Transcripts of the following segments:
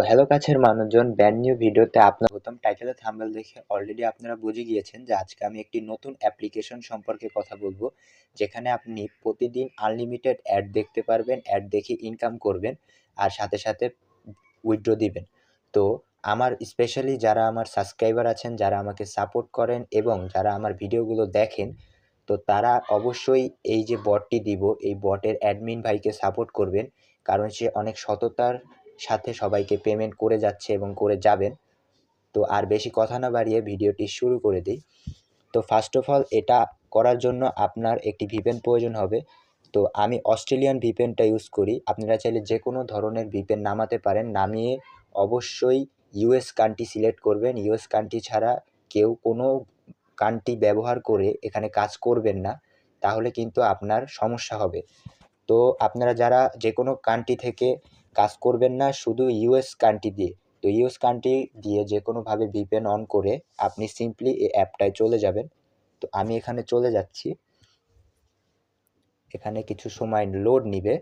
Hello কাছের মানুষজন, brand new ভিডিওতে আপনার প্রথম টাইটেল ও থাম্বনেল দেখে অলরেডি আপনারা বুঝে গিয়েছেন যে আজকে আমি একটি নতুন অ্যাপ্লিকেশন সম্পর্কে কথা বলবো, যেখানে আপনি প্রতিদিন আনলিমিটেড অ্যাড দেখতে পারবেন, অ্যাড দেখে ইনকাম করবেন আর সাথে সাথে উইথড্র দিবেন। তো আমার স্পেশালি যারা আমার সাবস্ক্রাইবার আছেন, যারা আমাকে সাপোর্ট করেন এবং যারা আমার ভিডিওগুলো দেখেন, তো তারা অবশ্যই এই যে বটটি দিব, এই বটের অ্যাডমিন ভাইকে সাপোর্ট করবেন, কারণ সে অনেক সততার সাথে সবাইকে পেমেন্ট করে যাচ্ছে এবং করে যাবেন। তো আর বেশি কথা না বাড়িয়ে ভিডিওটি শুরু করে দিই। তো ফার্স্ট অফ অল এটা করার জন্য আপনার একটি ভিপিএন প্রয়োজন হবে। তো আমি অস্ট্রেলিয়ান ভিপিএনটা ইউজ করি। আপনারা চাইলে যে কোনো ধরনের ভিপিএন নামাতে পারেন। নামিয়ে অবশ্যই ইউএস কান্ট্রি সিলেক্ট করবেন। ইউএস কান্ট্রি ছাড়া কেউ কোনো কান্ট্রি ব্যবহার করে এখানে কাজ করবেন না, তাহলে কিন্তু আপনার সমস্যা হবে। তো আপনারা যারা যে কোনো কান্ট্রি থেকে কাজ করবেন না, শুধু ইউএস কান্ট্রি দিয়ে। তো ইউএস কান্ট্রি দিয়ে যে কোনোভাবে ভিপিএন অন করে আপনি সিম্পলি এই অ্যাপটায় চলে যাবেন। তো আমি এখানে চলে যাচ্ছি। এখানে কিছু সময় লোড নিবে।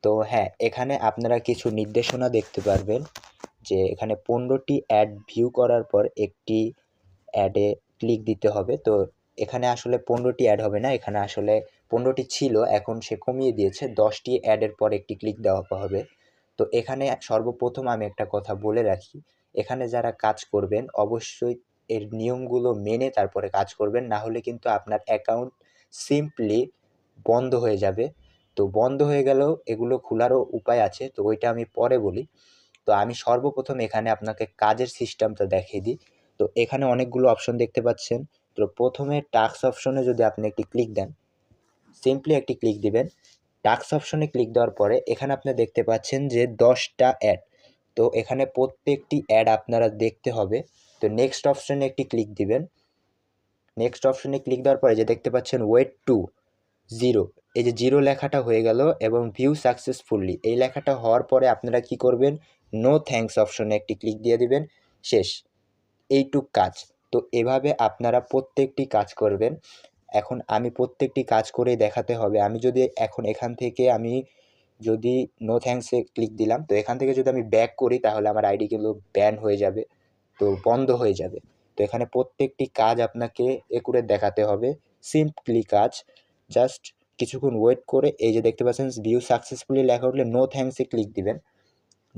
তো হ্যাঁ, এখানে আপনারা কিছু নির্দেশনা দেখতে পারবেন যে এখানে 15টি অ্যাড ভিউ করার পর একটি অ্যাডে ক্লিক দিতে হবে। তো এখানে আসলে 15টি অ্যাড হবে না, এখানে আসলে 15টি ছিল, এখন সে কমিয়ে দিয়েছে। 10টি অ্যাডের পর একটি ক্লিক দেওয়া হবে। তো এখানে সর্বপ্রথম আমি একটা কথা বলে রাখি, এখানে যারা কাজ করবেন অবশ্যই এর নিয়মগুলো মেনে তারপরে কাজ করবেন, না হলে কিন্তু আপনার অ্যাকাউন্ট সিম্পলি বন্ধ হয়ে যাবে। তো বন্ধ হয়ে গেলেও এগুলো খোলারও উপায় আছে, তো ওইটা আমি পরে বলি। তো আমি সর্বপ্রথম এখানে আপনাকে কাজের সিস্টেমটা দেখিয়ে দিই। তো এখানে অনেকগুলো অপশন দেখতে পাচ্ছেন। তো প্রথমে টাস্ক অপশনে যদি আপনি একটি ক্লিক দেন, সিম্পলি একটি ক্লিক দিবেন। টাস্ক অপশনে ক্লিক দেওয়ার পরে এখানে আপনি দেখতে পাচ্ছেন যে 10টা অ্যাড। তো এখানে প্রত্যেকটি অ্যাড আপনারা দেখতে হবে। তো নেক্সট অপশনে একটি ক্লিক দিবেন। নেক্সট অপশনে ক্লিক দেওয়ার পরে যে দেখতে পাচ্ছেন ওয়েট টু জিরো, এই যে জিরো লেখাটা হয়ে গেল এবং ভিউ সাকসেসফুলি এই লেখাটা হওয়ার পরে আপনারা কি করবেন, নো থ্যাঙ্কস অপশনে একটি ক্লিক দিয়ে দিবেন। শেষ, এইটুক কাজ। তো এভাবে আপনারা প্রত্যেকটি কাজ করবেন। এখন আমি প্রত্যেকটি কাজ করে দেখাতে হবে। আমি যদি এখন এখান থেকে আমি যদি নো থ্যাঙ্কসে ক্লিক দিলাম, তো এখান থেকে যদি আমি ব্যাক করি তাহলে আমার আইডি কিন্তু ব্যান হয়ে যাবে, তো বন্ধ হয়ে যাবে। তো এখানে প্রত্যেকটি কাজ আপনাকে করে দেখাতে হবে, সিম্পলি কাজ। জাস্ট কিছুক্ষণ ওয়েট করে এই যে দেখতে পাচ্ছেন ভিউ সাকসেসফুলি লেখা উঠলে নো থ্যাঙ্কসে ক্লিক দিবেন।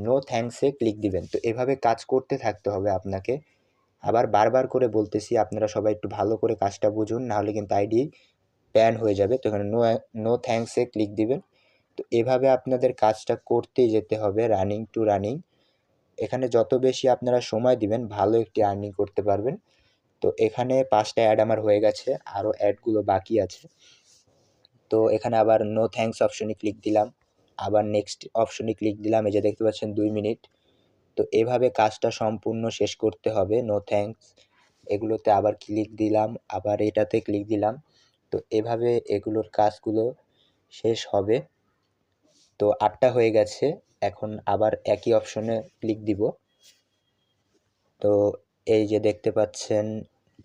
নো থ্যাঙ্কসে ক্লিক দিবেন। তো এভাবে কাজ করতে থাকতে হবে আপনাকে। আবার বারবার করে বলতেছি, আপনারা সবাই একটু ভালো করে কাজটা বুঝুন, নাহলে কিন্তু আইডি ব্যান হয়ে যাবে। তো এখানে নো থ্যাঙ্কসে ক্লিক দিবেন। তো এভাবে আপনাদের কাজটা করতেই যেতে হবে, রানিং টু রানিং। এখানে যত বেশি আপনারা সময় দিবেন ভালো একটি আর্নিং করতে পারবেন। তো এখানে 5টা অ্যাড আমার হয়ে গেছে, আরও অ্যাডগুলো বাকি আছে। তো এখানে আবার নো থ্যাঙ্কস অপশনে ক্লিক দিলাম, আবার নেক্সট অপশনে ক্লিক দিলাম, এই যে দেখতে পাচ্ছেন 2 মিনিট। তো এভাবে কাজটা সম্পূর্ণ শেষ করতে হবে। নো থ্যাঙ্কস এগুলোতে আবার ক্লিক দিলাম, আবার এটাতে ক্লিক দিলাম। তো এভাবে এগুলোর কাজগুলো শেষ হবে। তো 8টা হয়ে গেছে, এখন আবার একই অপশনে ক্লিক দিব। তো এই যে দেখতে পাচ্ছেন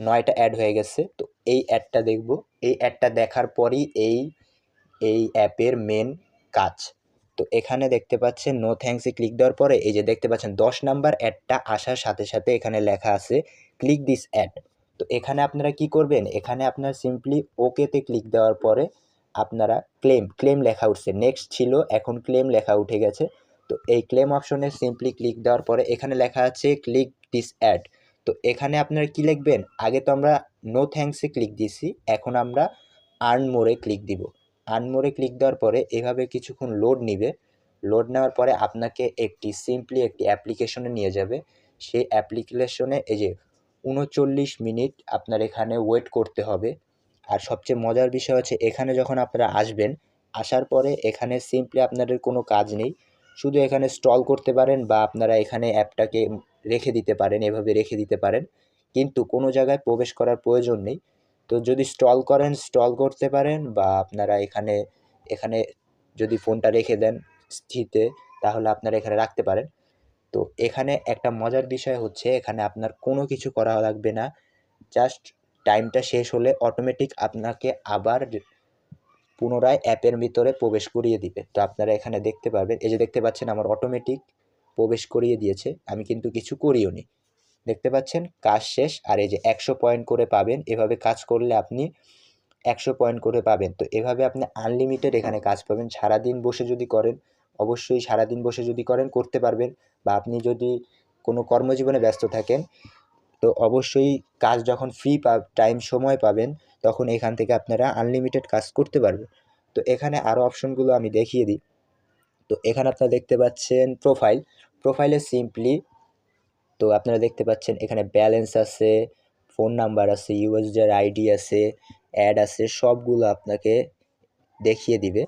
9টা অ্যাড হয়ে গেছে। তো এই অ্যাডটা দেখব, এই অ্যাডটা দেখার পরই এই অ্যাপের মেন কাজ। তো এখানে দেখতে পাচ্ছেন নো থ্যাঙ্কসে ক্লিক দেওয়ার পরে এই যে দেখতে পাচ্ছেন 10 নাম্বার অ্যাডটা আসার সাথে সাথে এখানে লেখা আছে ক্লিক দিস অ্যাড। তো এখানে আপনারা কি করবেন, এখানে আপনার সিম্পলি ওকেতে ক্লিক দেওয়ার পরে আপনারা ক্লেম লেখা উঠছে, নেক্সট ছিল এখন ক্লেম লেখা উঠে গেছে। তো এই ক্লেম অপশনে সিম্পলি ক্লিক দেওয়ার পরে এখানে লেখা আছে ক্লিক দিস অ্যাড। তো এখানে আপনারা কি লিখবেন, আগে তো আমরা নো থ্যাঙ্কসে ক্লিক দিছি, এখন আমরা আর্ন মোরে ক্লিক দিব। আর্ন মোরে ক্লিক দেওয়ার পরে এভাবে কিছুক্ষণ লোড নিবে। লোড নেওয়ার পরে আপনাকে সিম্পলি একটি অ্যাপ্লিকেশনে নিয়ে যাবে। সেই অ্যাপ্লিকেশনে এই যে 39 মিনিট আপনার এখানে ওয়েট করতে হবে। আর সবচেয়ে মজার বিষয় হচ্ছে এখানে যখন আপনারা আসবেন, আসার পরে এখানে সিম্পলি আপনাদের কোনো কাজ নেই, শুধু এখানে স্টল করতে পারেন বা আপনারা এখানে অ্যাপটাকে রেখে দিতে পারেন, এভাবে রেখে দিতে পারেন, কিন্তু কোনো জায়গায় প্রবেশ করার প্রয়োজন নেই। তো যদি স্টল করেন স্টল করতে পারেন, বা আপনারা এখানে এখানে যদি ফোনটা রেখে দেন স্থিতে, তাহলে আপনারা এখানে রাখতে পারেন। তো এখানে একটা মজার বিষয় হচ্ছে এখানে আপনার কোনো কিছু করা লাগবে না, জাস্ট টাইমটা শেষ হলে অটোমেটিক আপনাকে আবার পুনরায় অ্যাপের ভিতরে প্রবেশ করিয়ে দিবে। তো আপনারা এখানে দেখতে পারবেন, এই যে দেখতে পাচ্ছেন আমার অটোমেটিক প্রবেশ করিয়ে দিয়েছে, আমি কিন্তু কিছু করিও নি। দেখতে পাচ্ছেন কাজ শেষ, আর এই যে 100 পয়েন্ট করে পাবেন। এভাবে কাজ করলে আপনি 100 পয়েন্ট করে পাবেন। তো এভাবে আপনি আনলিমিটেড এখানে কাজ পাবেন। সারাদিন বসে যদি করেন, অবশ্যই সারাদিন বসে যদি করেন করতে পারবেন, বা আপনি যদি কোনো কর্মজীবনে ব্যস্ত থাকেন তো অবশ্যই কাজ যখন ফ্রি টাইম সময় পাবেন তখন এখান থেকে আপনারা আনলিমিটেড কাজ করতে পারবেন। তো এখানে আরও অপশনগুলো আমি দেখিয়ে দিই। তো এখানে আপনারা দেখতে পাচ্ছেন প্রোফাইলে সিম্পলি, তো আপনারা দেখতে পাচ্ছেন এখানে ব্যালেন্স আছে, ফোন নাম্বার আছে, ইউএসডি আইডি আছে, অ্যাড আছে, সবগুলো আপনাকে দেখিয়ে দিবে।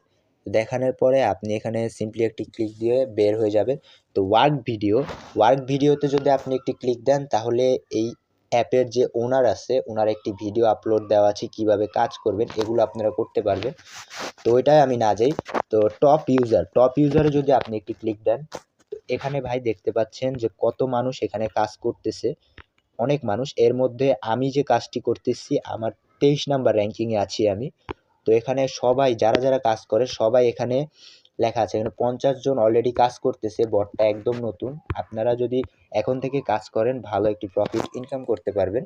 দেখানোর পরে আপনি এখানে সিম্পলি একটি ক্লিক দিয়ে বের হয়ে যাবেন। তো ওয়ার্ক ভিডিওতে যদি আপনি একটি ক্লিক দেন তাহলে এই অ্যাপের যে ওনার আছে ওনার একটি ভিডিও আপলোড দেওয়া আছে কীভাবে কাজ করবেন, এগুলো আপনারা করতে পারবেন। তো ওইটাই আমি না যাই। তো টপ ইউজারে যদি আপনি একটি ক্লিক দেন, তো এখানে ভাই দেখতে পাচ্ছেন যে কত মানুষ এখানে কাজ করতেছে, অনেক মানুষ। এর মধ্যে আমি যে কাজটি করতেছি আমার 23 নাম্বার র্যাঙ্কিংয়ে আছি আমি। তো এখানে সবাই যারা কাজ করে সবাই এখানে লেখা আছে। এখানে 50 জন অলরেডি কাজ করতেছে, বটটা একদম নতুন। আপনারা যদি এখন থেকে কাজ করেন ভালো একটি প্রফিট ইনকাম করতে পারবেন।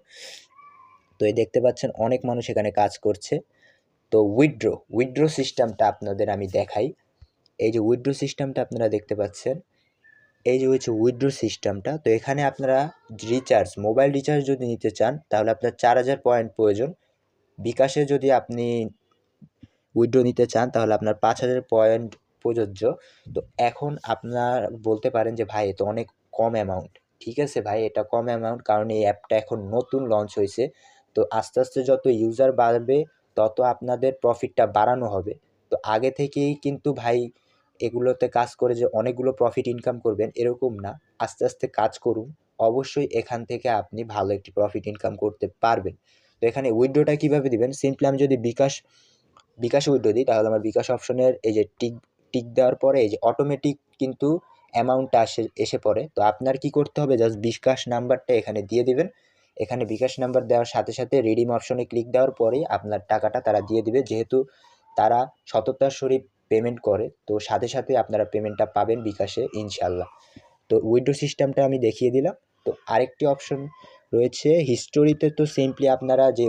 তো এই দেখতে পাচ্ছেন অনেক মানুষ এখানে কাজ করছে। তো উইথড্র সিস্টেমটা আপনাদের আমি দেখাই। এই যে উইথড্র সিস্টেমটা আপনারা দেখতে পাচ্ছেন, এই যে হচ্ছে উইথড্র সিস্টেমটা। তো এখানে আপনারা মোবাইল রিচার্জ যদি নিতে চান তাহলে আপনার 4000 পয়েন্ট প্রয়োজন। বিকাশে যদি আপনি উইথড্র নিতে চান তাহলে আপনার 5000 পয়েন্ট প্রযোজ্য। তো এখন আপনার বলতে পারেন যে ভাই এ তো অনেক কম অ্যামাউন্ট। ঠিক আছে ভাই, এটা কম অ্যামাউন্ট কারণ এই অ্যাপটা এখন নতুন লঞ্চ হয়েছে। তো আস্তে আস্তে যত ইউজার বাড়বে তত আপনাদের প্রফিটটা বাড়ানো হবে। তো আগে থেকেই কিন্তু ভাই এগুলোতে কাজ করে যে অনেকগুলো প্রফিট ইনকাম করবেন এরকম না, আস্তে আস্তে কাজ করুন, অবশ্যই এখান থেকে আপনি ভালো একটি প্রফিট ইনকাম করতে পারবেন। তো এখানে উইথড্রটা কীভাবে দিবেন, সিম্পলি আমি যদি বিকাশে উইথড্র দিই তাহলে আমার বিকাশ অপশনের এই যে টিক দেওয়ার পরে এই যে অটোমেটিক কিন্তু অ্যামাউন্টটা এসে পড়ে। তো আপনার কি করতে হবে, জাস্ট বিকাশ নাম্বারটা এখানে দিয়ে দিবেন। এখানে বিকাশ নাম্বার দেওয়ার সাথে সাথে রিডিম অপশনে ক্লিক দেওয়ার পরেই আপনার টাকাটা তারা দিয়ে দিবে। যেহেতু তারা সততার সহিত পেমেন্ট করে, তো সাথে সাথে আপনারা পেমেন্টটা পাবেন বিকাশে ইনশাল্লাহ। তো উইথড্র সিস্টেমটা আমি দেখিয়ে দিলাম। তো আরেকটি অপশন রয়েছে হিস্টোরিতে। তো সিম্পলি আপনারা যে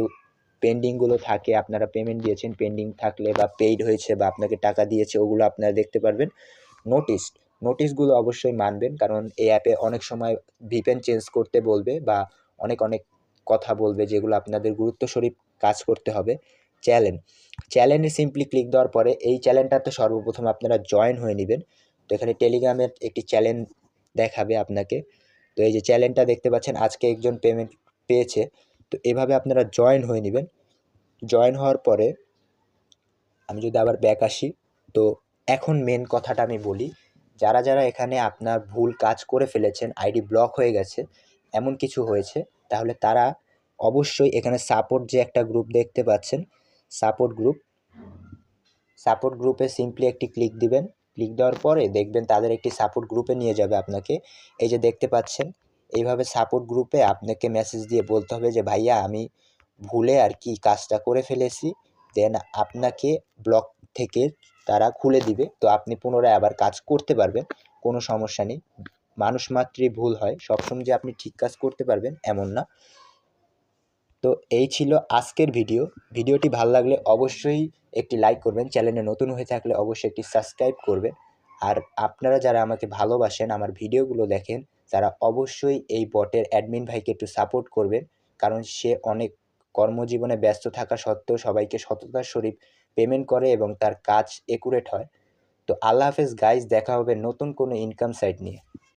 পেন্ডিংগুলো থাকে, আপনারা পেমেন্ট দিয়েছেন, পেন্ডিং থাকলে বা পেইড হয়েছে বা আপনাকে টাকা দিয়েছে ওগুলো আপনারা দেখতে পারবেন। নোটিশগুলো অবশ্যই মানবেন, কারণ এই অ্যাপে অনেক সময় ভিপিএন চেঞ্জ করতে বলবে বা অনেক কথা বলবে যেগুলো আপনাদের গুরুত্ব সহিত কাজ করতে হবে। চ্যানেলে সিম্পলি ক্লিক দেওয়ার পরে এই চ্যানেলটাতে সর্বপ্রথম আপনারা জয়েন হয়ে নেবেন। তো এখানে টেলিগ্রামের একটি চ্যানেল দেখাবে আপনাকে। তো এই যে চ্যানেলটা দেখতে পাচ্ছেন আজকে একজন পেমেন্ট পেয়েছে। তো এভাবে আপনারা জয়েন হয়ে নেবেন। জয়েন হওয়ার পরে আমি যদি আবার ব্যাক আসি, তো এখন মেন কথাটা আমি বলি, যারা এখানে আপনার ভুল কাজ করে ফেলেছেন, আইডি ব্লক হয়ে গেছে, এমন কিছু হয়েছে, তাহলে তারা অবশ্যই এখানে সাপোর্ট যে একটা গ্রুপ দেখতে পাচ্ছেন, সাপোর্ট গ্রুপে সিম্পলি একটি ক্লিক দিবেন। ক্লিক দেওয়ার পরে দেখবেন তাদের একটি সাপোর্ট গ্রুপে নিয়ে যাবে আপনাকে। এই যে দেখতে পাচ্ছেন এইভাবে সাপোর্ট গ্রুপে আপনাকে মেসেজ দিয়ে বলতে হবে যে ভাইয়া আমি ভুলে আর কি কাজটা করে ফেলেছি, দেন আপনাকে ব্লক থেকে তারা খুলে দিবে। তো আপনি পুনরায় আবার কাজ করতে পারবেন, কোনো সমস্যা নেই। মানুষ মাত্রই ভুল হয়, সবসময় যে আপনি ঠিক কাজ করতে পারবেন এমন না। তো এই ছিল আজকের ভিডিওটি ভালো লাগলে অবশ্যই একটি লাইক করবেন, চ্যানেলে নতুন হয়ে থাকলে অবশ্যই একটি সাবস্ক্রাইব করবেন। আর আপনারা যারা আমাকে ভালোবাসেন, আমার ভিডিওগুলো দেখেন, তারা অবশ্যই এই বটের অ্যাডমিন ভাইকে একটু সাপোর্ট করবেন, কারণ সে অনেক কর্মজীবনে ব্যস্ত থাকা সত্ত্বেও সবাইকে সততার সহিত পেমেন্ট করে এবং তার কাজ একুরেট হয়। তো আল্লাহ হাফেজ গাইজ, দেখা হবে নতুন কোনো ইনকাম সাইট নিয়ে।